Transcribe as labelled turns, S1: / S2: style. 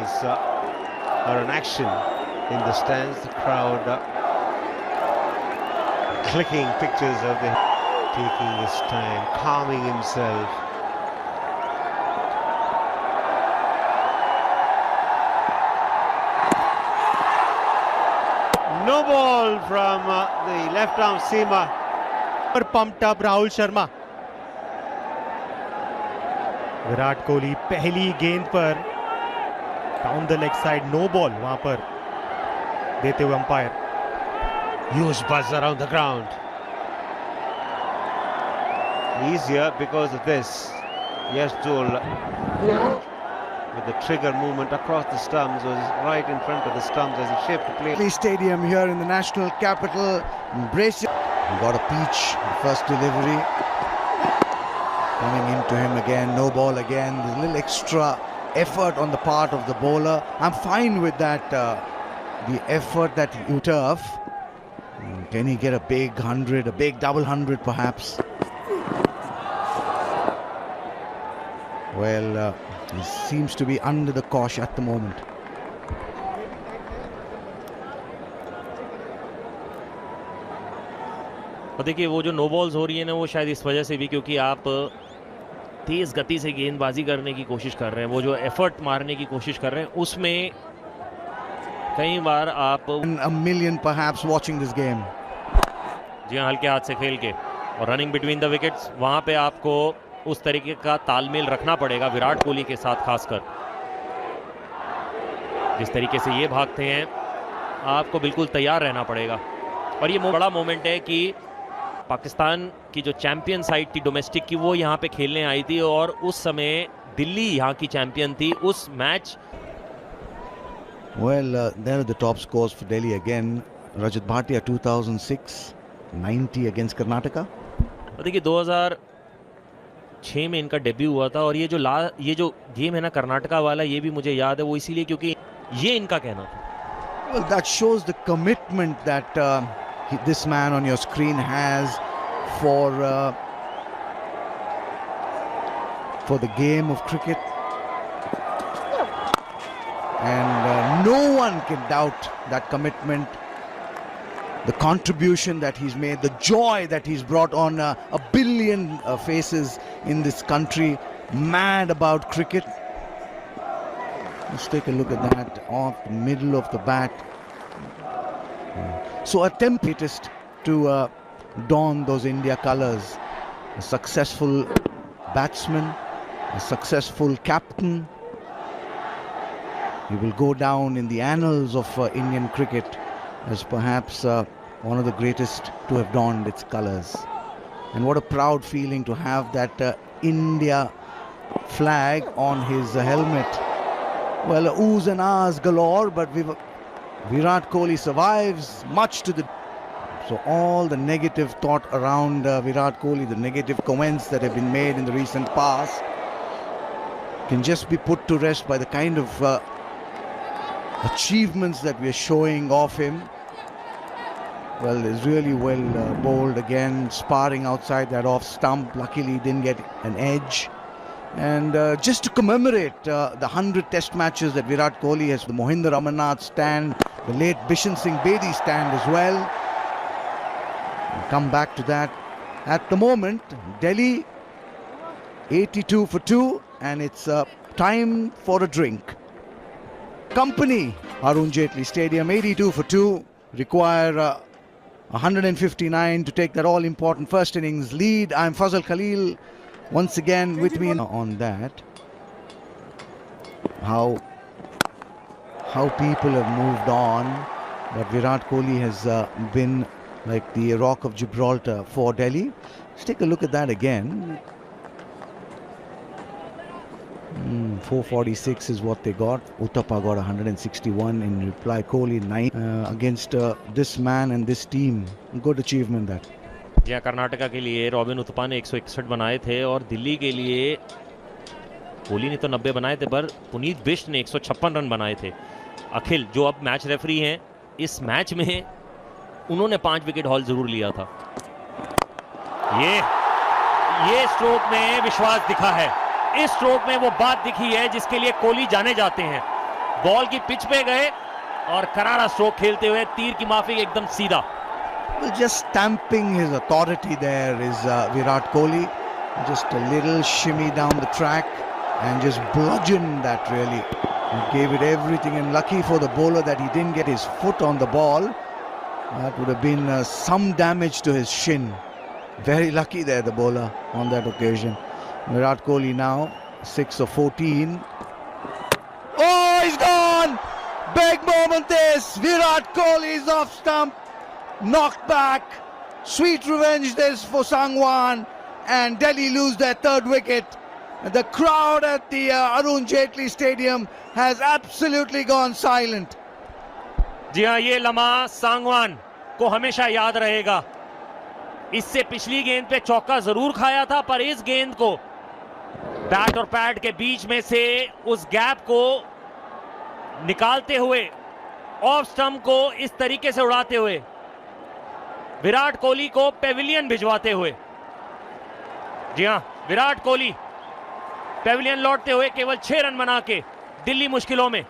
S1: was an action in the stands. The crowd clicking pictures of the taking his time, calming himself. No ball from the left arm seamer.
S2: Pumped up Rahul Sharma. Virat Kohli पहली गेंद पर down the leg side, no ball वहां पर देते हुए umpire.
S1: Huge buzz around the ground. Easier because of this. Yazdul with the trigger movement across the stumps was right in front of the stumps as he shaped the play.
S3: Stadium here in the national capital. Embrace it. He got a peach, the first delivery. Coming into him again, no ball again. There's a little extra effort on the part of the bowler. I'm fine with that, the effort that you turf. Can he get a big 100, a big double 100 perhaps? Well, he seems to be under the cosh at the moment.
S4: और देखिए वो जो no balls हो रही है ना, वो शायद इस वजह से भी क्योंकि आप तेज गति से गेंदबाजी करने की कोशिश कर रहे हैं, वो जो एफर्ट मारने की कोशिश कर रहे हैं, उसमें कई बार आप
S3: A million perhaps watching this game.
S4: जी हाँ, हल्के हाथ से खेल के और रनिंग बिटवीन द विकेट्स, वहां पे आपको उस तरीके का तालमेल रखना पड़ेगा विराट कोहली के साथ. खासकर जिस तरीके से ये भागते हैं, आपको बिल्कुल तैयार रहना पड़ेगा. और ये बड़ा मोमेंट है कि पाकिस्तान की जो चैंपियन साइड थी डोमेस्टिक की, वो यहाँ पे खेलने आई थी और उस समय दिल्ली यहाँ की चैंपियन थी. उस match
S3: Well, there are the top scores for Delhi again. Rajat Bhatia 2006, 90 against Karnataka.
S4: देखिए 2006 में इनका डेब्यू हुआ था और ये जो गेम है ना कर्नाटका वाला, ये भी मुझे याद है, वो इसीलिए क्योंकि ये इनका कहना था.
S3: Well, that shows the commitment that this man on your screen has for the game of cricket. And no one can doubt that commitment, the contribution that he's made, the joy that he's brought on a billion faces in this country, mad about cricket. Let's take a look at that off the middle of the bat. So a tempest to don those India colours. A successful batsman, a successful captain. He will go down in the annals of Indian cricket as perhaps one of the greatest to have donned its colours. And what a proud feeling to have that India flag on his helmet. Well, oohs and ahs galore, but Virat Kohli survives much to the... So all the negative thought around Virat Kohli, the negative comments that have been made in the recent past, can just be put to rest by the kind of achievements that we are showing off him. Well, is really well bowled again, sparring outside that off stump. Luckily, he didn't get an edge. And just to commemorate the 100 test matches that Virat Kohli has, the Mohinder Amarnath stand, the late Bishan Singh Bedi stand as well. We'll come back to that. At the moment, Delhi 82 for 2, and it's time for a drink. Company, Arun Jaitley Stadium, 82 for 2, require 159 to take that all-important first innings lead. I'm Fazal Khalil, once again with me on that. How people have moved on, but Virat Kohli has been like the Rock of Gibraltar for Delhi. Let's take a look at that again. 446 is what they got. Uthappa got 161 in reply. Kohli 9 against this man and this team. Good achievement that.
S4: जी कर्नाटका के लिए robin Uthappa ने 161 बनाए थे और दिल्ली के लिए कोहली ने तो 90 बनाए थे, पर पुनीत बिष्ट ने 156 रन बनाए थे. अखिल जो अब मैच रेफरी हैं, इस मैच में उन्होंने 5 विकेट हॉल जरूर लिया था. ये स्ट्रोक में विश्वास दिखा है. इस स्ट्रोक में वो बात दिखी है जिसके लिए कोहली जाने जाते हैं. बॉल की पिच पे गए और करारा स्ट्रोक खेलते हुए तीर की माफी एकदम सीधा।
S3: Well, just stamping his authority there is Virat Kohli. Just a little shimmy down the track and just bludgeoned that really. He gave it everything, and lucky for the bowler that he didn't get his foot on the ball. That would have been some damage to his shin. Very lucky there, the bowler, on that occasion. Virat Kohli now 6 of 14. Oh, he's gone! Big moment this. Virat Kohli is off stump. Knocked back. Sweet revenge this for Sangwan, and Delhi lose their third wicket. The crowd at the Arun Jaitley Stadium has absolutely gone silent.
S4: जी हाँ, ये लम्हा सांगवान को हमेशा याद रहेगा। इससे पिछली गेंद पे चौका जरूर खाया था, पर इस गेंद को बैट और पैड के बीच में से उस गैप को निकालते हुए ऑफ स्टंप को इस तरीके से उड़ाते हुए विराट कोहली को पेविलियन भिजवाते हुए। जी हां, विराट कोहली पेविलियन लौटते हुए केवल 6 रन बना के दिल्ली मुश्किलों में।